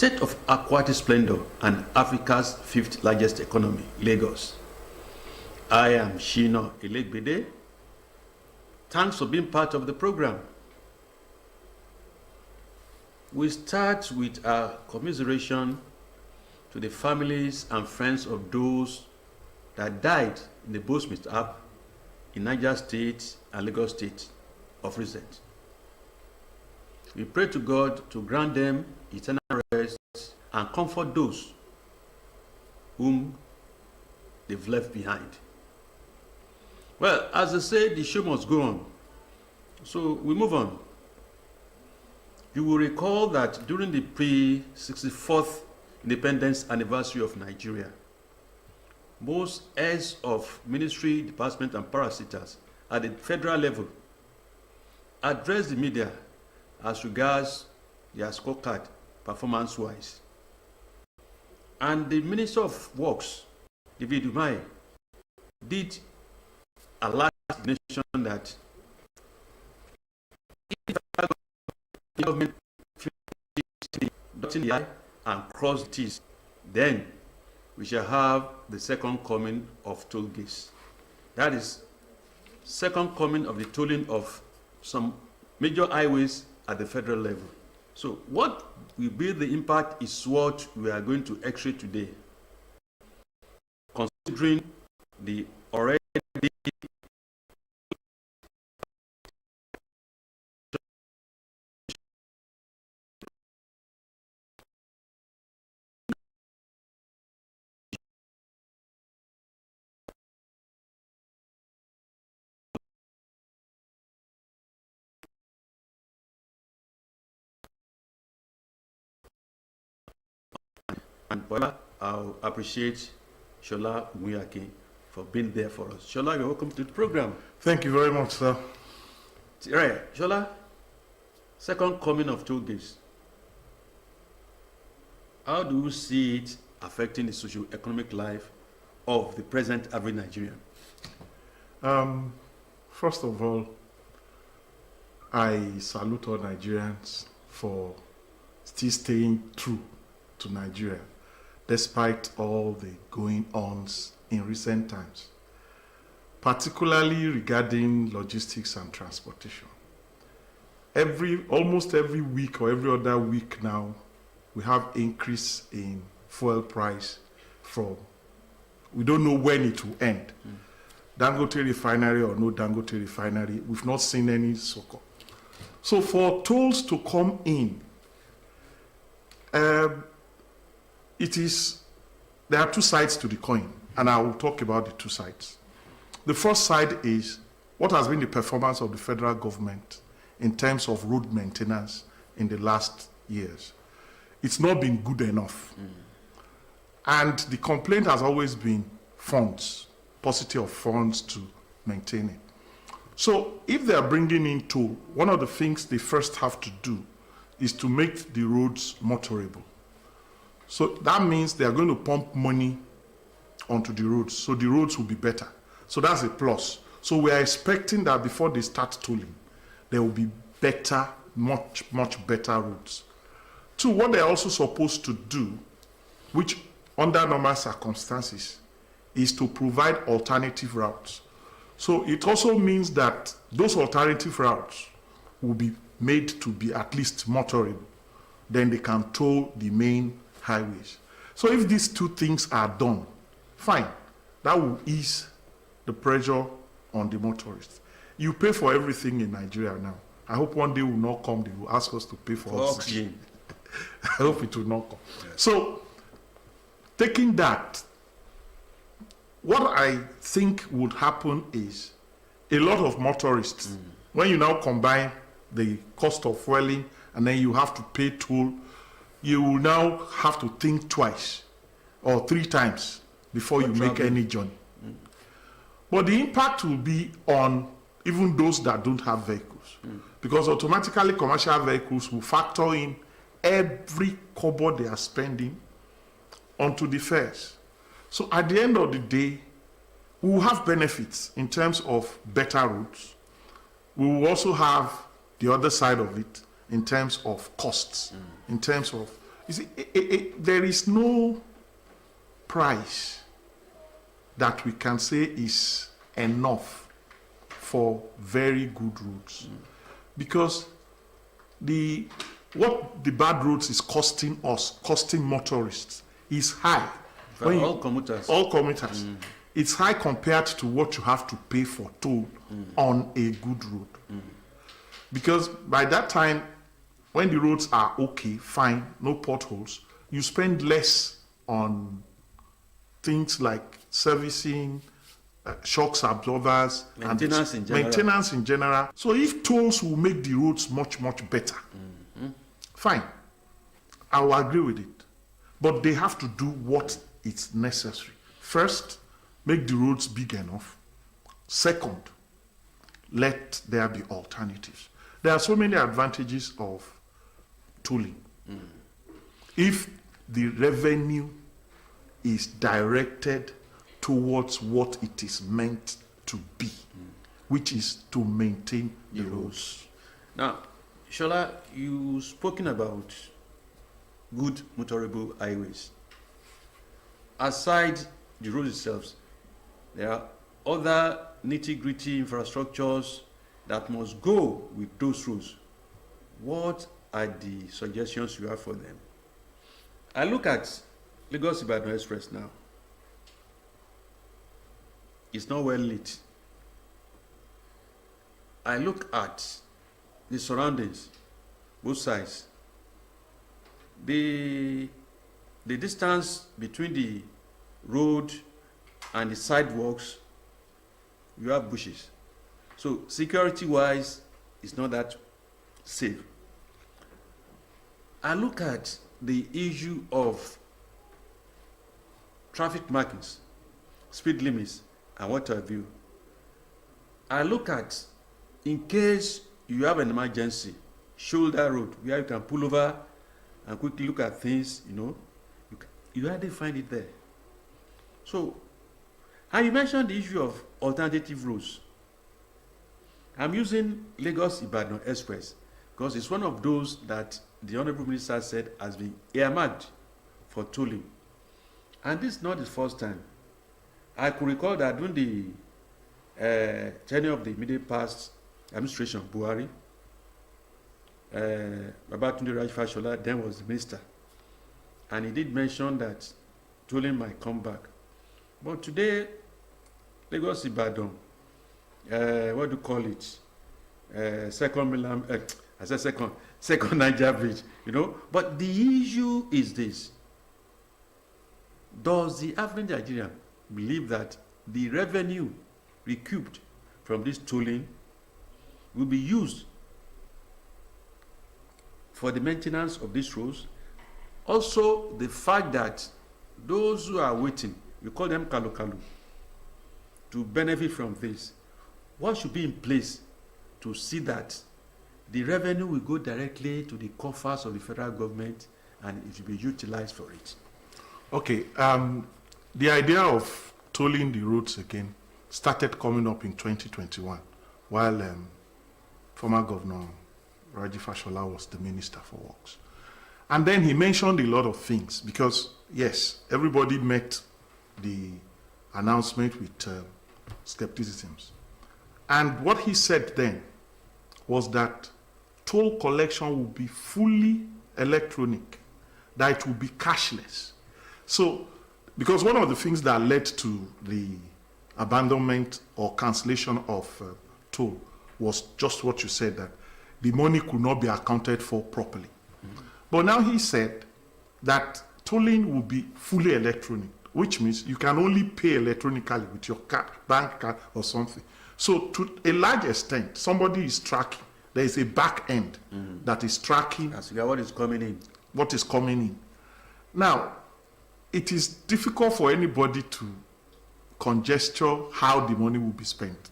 state of aquatic splendor and Africa's fifth largest economy, Lagos. I am Shina Elegbede. Thanks for being part of the program. We start with our commiseration to the families and friends of those that died in the boat mishap in Niger State and Lagos State of recent. We pray to God to grant them eternal rest and comfort those whom they've left behind. Well, as they say, the show must go on. So we move on. You will recall that during the pre-64th independence anniversary of Nigeria, most heads of ministry, department, and parasitas at the federal level addressed the media as regards their scorecard performance-wise. And the Minister of Works, David Umahi, did alert the nation that if the government dotting the I and cross the T's, then we shall have the second coming of toll gates. That is, second coming of the tolling of some major highways at the federal level. So what will be the impact is what we are going to x-ray today, considering the already and I'll appreciate Shola Muyake for being there for us. Shola, you're welcome to the program. Thank you very much, sir. Right, Shola, second coming of toll gates. How do you see it affecting the socio-economic life of the present average Nigerian? First of all, I salute all Nigerians for still staying true to Nigeria, despite all the going-ons in recent times, particularly regarding logistics and transportation. Almost every week or every other week now, we have increase in fuel price from, we don't know when it will end. Dangote refinery or no Dangote refinery, we've not seen any so-called. So for tolls to come in, there are two sides to the coin, and I will talk about the two sides. The first side is what has been the performance of the federal government in terms of road maintenance in the last years. It's not been good enough. And the complaint has always been funds, paucity of funds to maintain it. So if they are bringing in toll, one of the things they first have to do is to make the roads motorable. So that means they are going to pump money onto the roads, so the roads will be better. So that's a plus. So we are expecting that before they start tolling, there will be better, much better roads. Two, what they're also supposed to do, which under normal circumstances, is to provide alternative routes. So it also means that those alternative routes will be made to be at least motorable. Then they can toll the main highways. So if these two things are done, fine. That will ease the pressure on the motorists. You pay for everything in Nigeria now. I hope one day will not come, they will ask us to pay for oxygen. I hope it will not come. Yes. So, taking that, what I think would happen is a lot of motorists, when you now combine the cost of fueling and then you have to pay toll, you will now have to think twice or three times before you make any journey. But the impact will be on even those that don't have vehicles, because automatically commercial vehicles will factor in every kobo they are spending onto the fares. So at the end of the day, we will have benefits in terms of better routes. We will also have the other side of it in terms of costs, in terms of You see, there is no price that we can say is enough for very good roads. Because what the bad roads is costing us, costing motorists, is high. For all commuters. All commuters. It's high compared to what you have to pay for toll on a good road. Because by that time, when the roads are okay, fine, no potholes, you spend less on things like servicing, shocks absorbers, maintenance in general. Maintenance in general. So if tolls will make the roads much, much better, fine, I will agree with it. But they have to do what is necessary. First, make the roads big enough. Second, let there be alternatives. There are so many advantages of tolling. If the revenue is directed towards what it is meant to be, which is to maintain the roads. Now, Shola, you've spoken about good motorable highways. Aside the roads themselves, there are other nitty-gritty infrastructures that must go with those roads. What are the suggestions you have for them? I look at Lagos-Ibadan Express now. It's not well lit. I look at the surroundings, both sides. The distance between the road and the sidewalks, you have bushes. So security-wise, it's not that safe. I look at the issue of traffic markings, speed limits, and what have you. I look at, in case you have an emergency, shoulder road where you can pull over and quickly look at things, you hardly find it there. So, and you mentioned the issue of alternative routes. I'm using Lagos-Ibadan Express because it's one of those that the Honorable Minister said has been earmarked for tolling. And this is not the first time. I could recall that during the tenure of the immediate past administration, Buhari, Babatunde Raji Fashola then was the minister. And he did mention that tolling might come back. But today, Lagos-Ibadan, what do you call it? Second Niger Bridge, But the issue is this. Does the average Nigerian believe that the revenue recouped from this tolling will be used for the maintenance of these roads? Also, the fact that those who are waiting, we call them kalu, to benefit from this, what should be in place to see that the revenue will go directly to the coffers of the federal government and it will be utilized for it? Okay, the idea of tolling the roads again started coming up in 2021 while former Governor Raji Fashola was the Minister for Works. And then he mentioned a lot of things because, yes, everybody met the announcement with skepticisms. And what he said then was that toll collection will be fully electronic, that it will be cashless. So, because one of the things that led to the abandonment or cancellation of toll was just what you said, that the money could not be accounted for properly. But now he said that tolling will be fully electronic, which means you can only pay electronically with your card, bank card or something. So to a large extent, somebody is tracking. There is a back end that is tracking what is coming in. What is coming in. Now, it is difficult for anybody to conjecture how the money will be spent.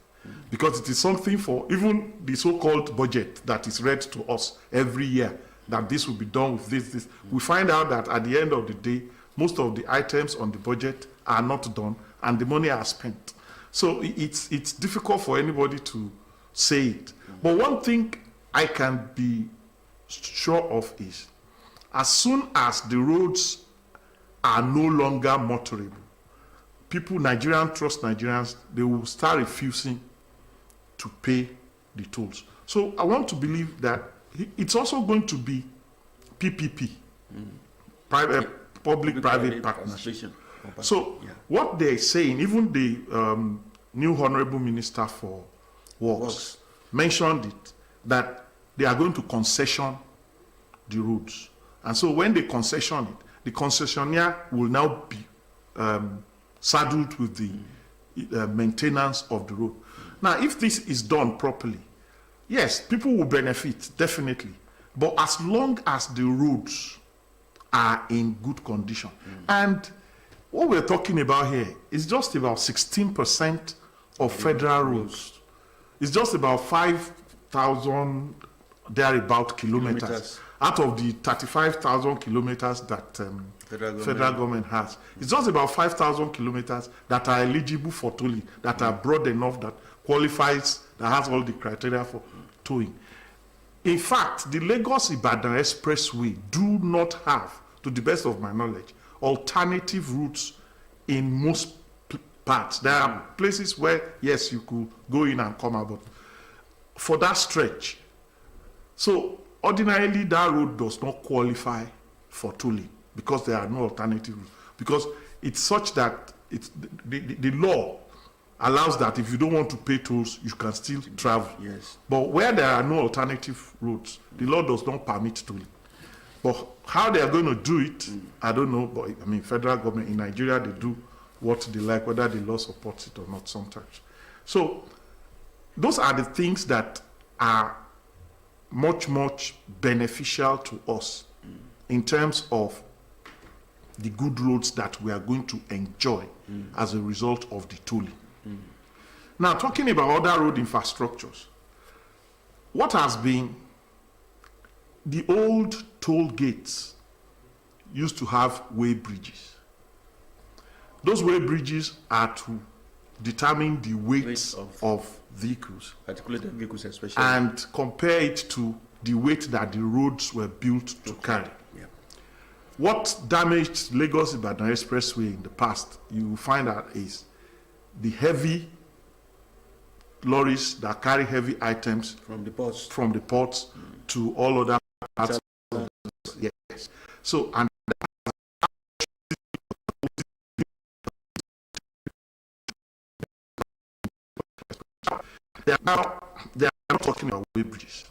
Because it is something for even the so-called budget that is read to us every year, that this will be done with this. We find out that at the end of the day, most of the items on the budget are not done and the money are spent. So it's difficult for anybody to say it. But one thing I can be sure of is As soon as the roads are no longer motorable, people, Nigerians, trust Nigerians, they will start refusing to pay the tolls. So I want to believe that it's also going to be PPP, private, public-private partnership. So what they're saying, even the new Honorable Minister for Works mentioned it, that they are going to concession the roads. And so when they concession it, the concessionaire will now be saddled with the maintenance of the road. Now, if this is done properly, yes, people will benefit, definitely. But as long as the roads are in good condition, and what we're talking about here is just about 16% of federal roads. It's just about 5,000 thereabout kilometers out of the 35,000 kilometers that federal government has. It's just about 5,000 kilometers that are eligible for tolling, that are broad enough, that qualifies, that has all the criteria for tolling. In fact, the Lagos-Ibadan Expressway do not have, to the best of my knowledge, alternative routes in most parts. There are places where, yes, you could go in and come out, but for that stretch. So ordinarily, that road does not qualify for tolling because there are no alternative routes. Because it's such that it's, the law allows that if you don't want to pay tolls, you can still travel. Yes. But where there are no alternative routes, the law does not permit tolling. But how they are going to do it, I don't know. But I mean, federal government in Nigeria, they do what they like, whether the law supports it or not sometimes. So those are the things that are much, much beneficial to us in terms of the good roads that we are going to enjoy as a result of the tolling. Now, talking about other road infrastructures, what has been the old toll gates used to have weigh bridges. Those weigh bridges are to determine the weight of vehicles, articulated vehicles especially, and compare it to the weight that the roads were built to carry. Yeah. What damaged Lagos-Ibadan Expressway in the past, you will find out, is the heavy lorries that carry heavy items from the ports, to all other parts of the, yes. So, and they are not talking about weigh bridges.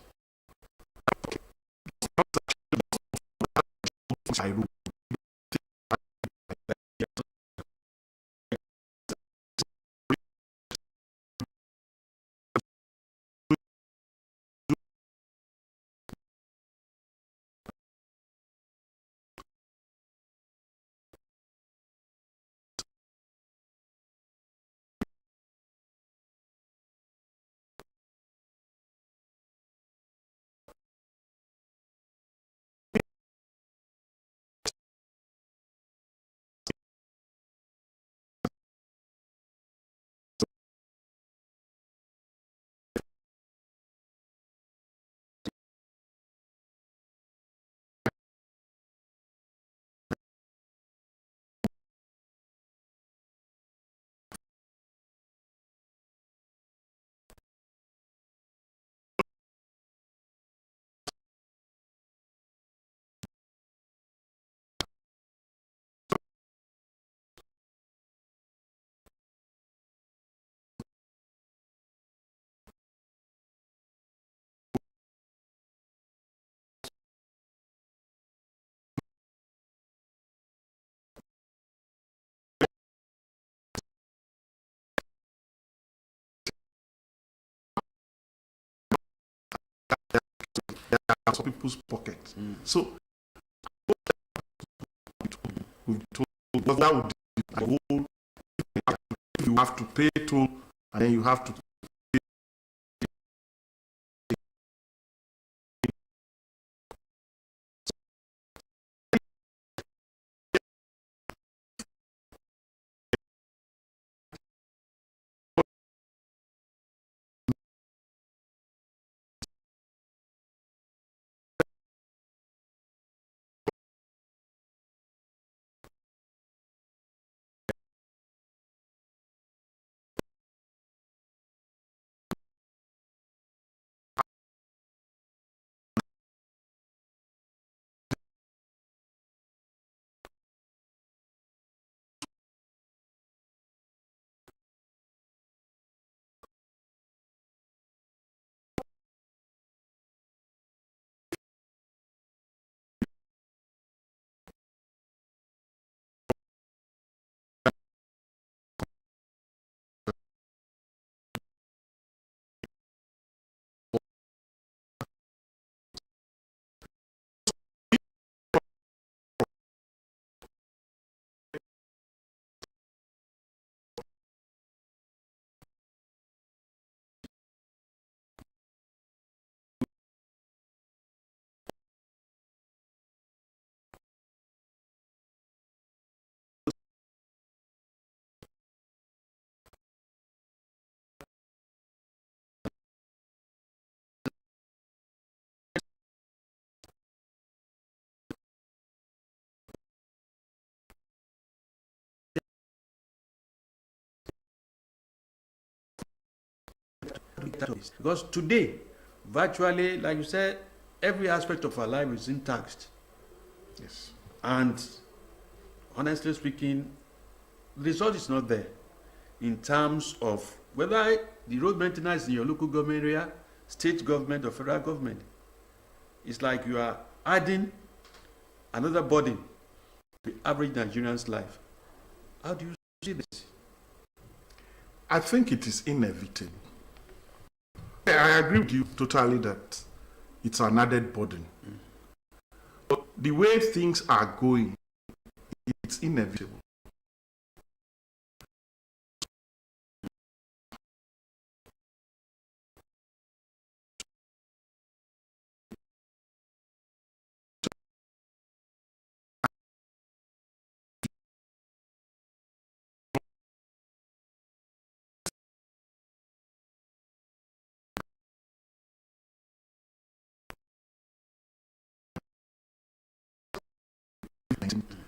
Some people's pockets. So we've told what that would do. If you have to pay toll, and then you have to Because today, virtually, like you said, every aspect of our life is intact. Yes. And honestly speaking, the result is not there in terms of whether the road maintenance in your local government area, state government, or federal government. It's like you are adding another burden to the average Nigerian's life. How do you see this? I think it is inevitable. I agree with you totally that it's an added burden. But the way things are going, it's inevitable.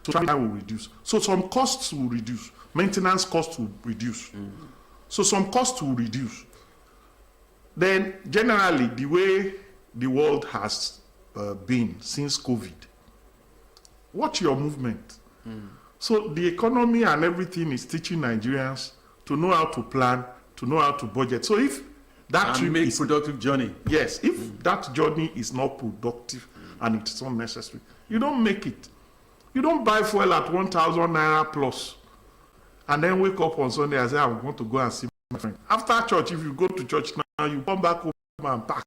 So traffic will reduce. So some costs will reduce. Maintenance costs will reduce. So some costs will reduce. Then generally the way the world has been since COVID, watch your movement. So the economy and everything is teaching Nigerians to know how to plan, to know how to budget. So if that And make is productive journey. yes, if that journey is not productive and it's unnecessary, you don't make it. You don't buy fuel at 1,000 naira plus and then wake up on Sunday and say, I want to go and see my friend. After church, if you go to church now, you come back home and pack.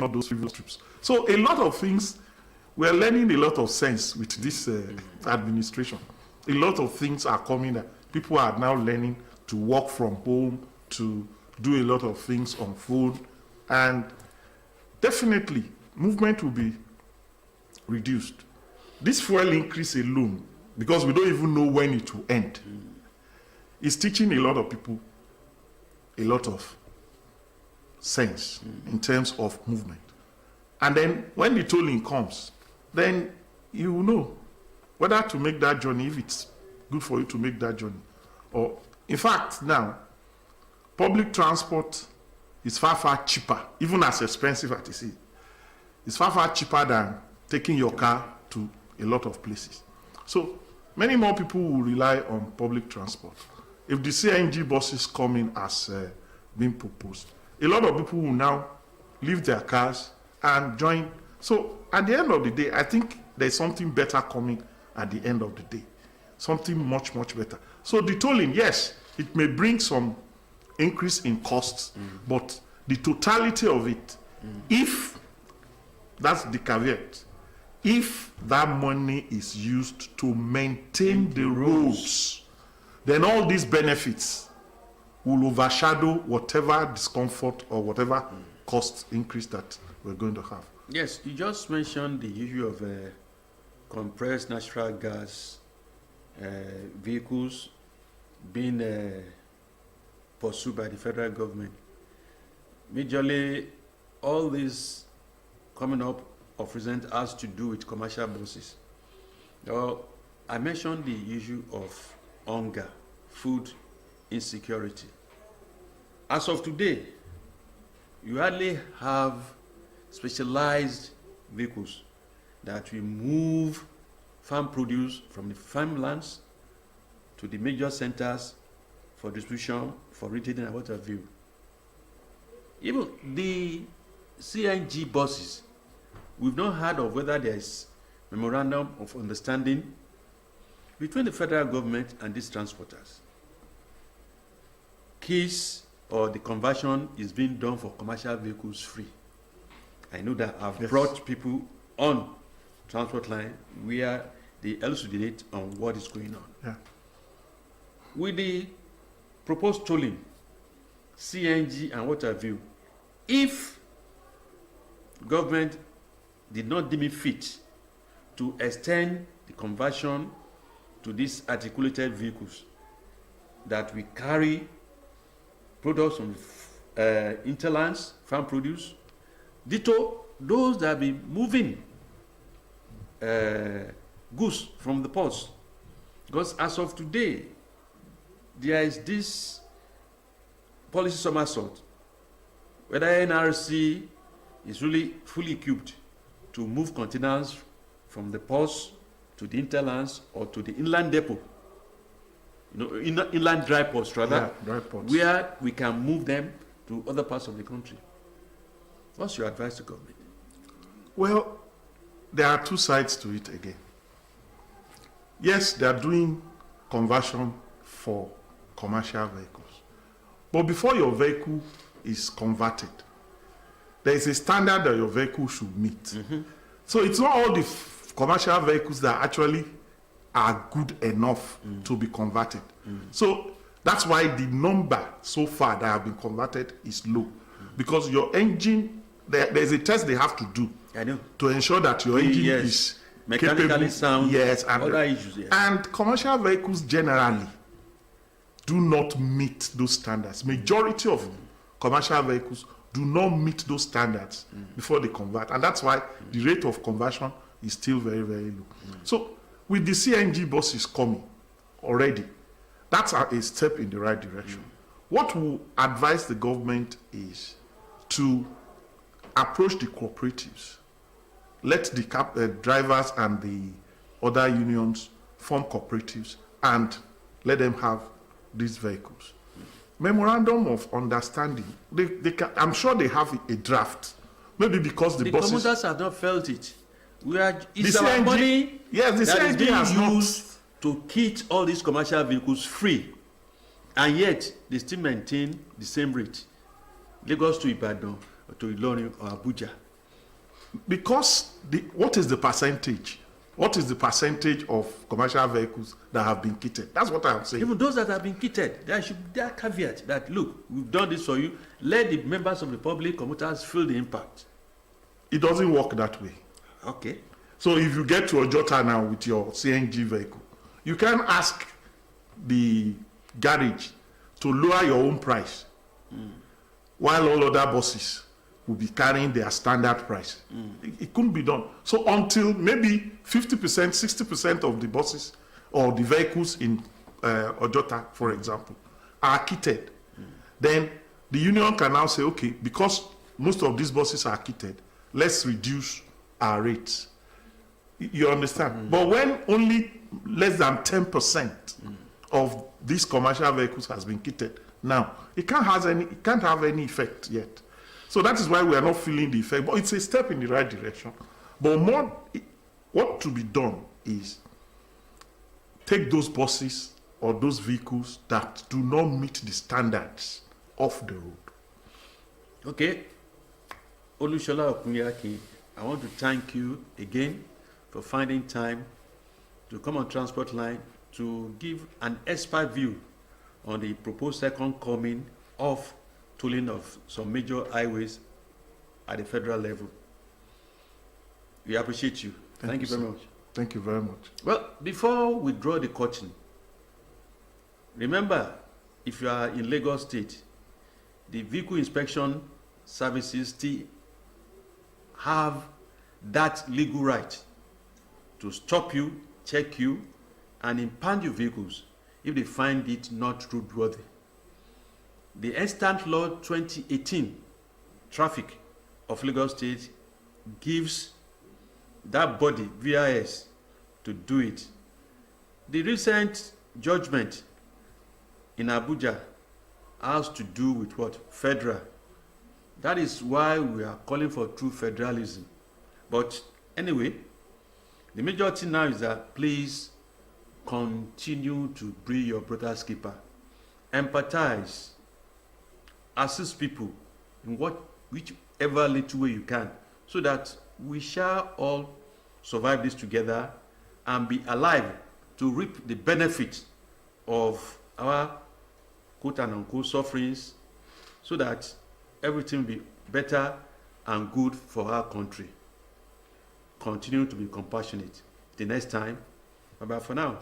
All those previous trips. So a lot of things, we're learning a lot of sense with this administration. A lot of things are coming that people are now learning to work from home, to do a lot of things on phone, and definitely movement will be reduced. This fuel increase alone, because we don't even know when it will end, is teaching a lot of people a lot of sense in terms of movement. And then when the tolling comes, then you will know whether to make that journey, if it's good for you to make that journey. Or, in fact, now, public transport is far, far cheaper, even as expensive as it is. It's far, far cheaper than taking your car to a lot of places. So, many more people will rely on public transport. If the CNG buses come in as being proposed, a lot of people will now leave their cars and join. So at the end of the day, I think there's something better coming at the end of the day. Something much, much better. So the tolling, yes, it may bring some increase in costs, but the totality of it, if, that's the caveat, if that money is used to maintain the roads, then all these benefits will overshadow whatever discomfort or whatever cost increase that we're going to have. Yes, you just mentioned the issue of compressed natural gas vehicles being pursued by the federal government. Majorly, all this coming up of recent has to do with commercial buses. Now, I mentioned the issue of hunger, food insecurity. As of today, you hardly have specialized vehicles that will move farm produce from the farmlands to the major centers for distribution, for retailing, and what have you. Even the CNG buses, we've not heard of whether there is memorandum of understanding between the federal government and these transporters. Keys or the conversion is being done for commercial vehicles free. I know that I've brought people on transport line where they elucidate on what is going on. Yeah. With the proposed tolling, CNG and what have you, if government did not deem it fit to extend the conversion to these articulated vehicles that we carry products interlands, farm produce. Ditto, those that be moving goods from the ports. Because as of today, there is this policy somersault, whether NRC is really fully equipped to move containers from the ports to the interlands or to the inland depot, inland dry ports rather, Yeah, dry ports. where we can move them to other parts of the country. What's your advice to government? Well, there are two sides to it again. Yes, they are doing conversion for commercial vehicles. But before your vehicle is converted, there is a standard that your vehicle should meet. So it's not all the commercial vehicles that actually are good enough to be converted. So that's why the number so far that have been converted is low. Because your engine, there's a test they have to do I know. to ensure that your engine Yes. is Mechanically capable, sound, yes, and other issues, yeah. and commercial vehicles generally do not meet those standards. Majority of commercial vehicles do not meet those standards before they convert, and that's why the rate of conversion is still very, very low. So with the CNG buses coming already, that's a step in the right direction. What we advise the government is to approach the cooperatives, let the drivers and the other unions form cooperatives and let them have these vehicles. Memorandum of understanding, I'm sure they have a draft, maybe because the buses... commuters have not felt it. It's The our CNG money yes, the that is CNG has being not... used to kit all these commercial vehicles free, and yet they still maintain the same rate. Lagos to Ibadan, or to Ilorin or Abuja. Because what is the percentage? What is the percentage of commercial vehicles that have been kitted? That's what I'm saying. Even those that have been kitted, there should be that caveat that, look, we've done this for you. Let the members of the public, commuters, feel the impact. It doesn't work that way. Okay. So if you get to Ojota now with your CNG vehicle, you can ask the garage to lower your own price, while all other buses will be carrying their standard price. It couldn't be done. So until maybe 50%, 60% of the buses or the vehicles in Ojota, for example, are kitted, then the union can now say, okay, because most of these buses are kitted, let's reduce our rates. You understand? But when only less than 10% of these commercial vehicles has been kitted, now it can't have any effect yet. So that is why we are not feeling the effect. But it's a step in the right direction. But what to be done is take those buses or those vehicles that do not meet the standards off the road. Okay. Olushola Okunyaki, I want to thank you again for finding time to come on Transport Line to give an expert view on the proposed second coming of tolling of some major highways at the federal level. We appreciate you. Thank you very much. Thank you very much. Well, before we draw the curtain, remember, if you are in Lagos State, the vehicle inspection services still have that legal right to stop you, check you, and impound your vehicles if they find it not roadworthy. The Instant Law 2018 Traffic of Lagos State gives that body, VIS, to do it. The recent judgment in Abuja has to do with what? Federal. That is why we are calling for true federalism. But anyway, the major thing now is that please continue to be your brother's keeper. Empathize. Assist people in whichever little way you can, so that we shall all survive this together and be alive to reap the benefit of our quote and unquote sufferings, so that everything will be better and good for our country. Continue to be compassionate. The next time, bye bye for now.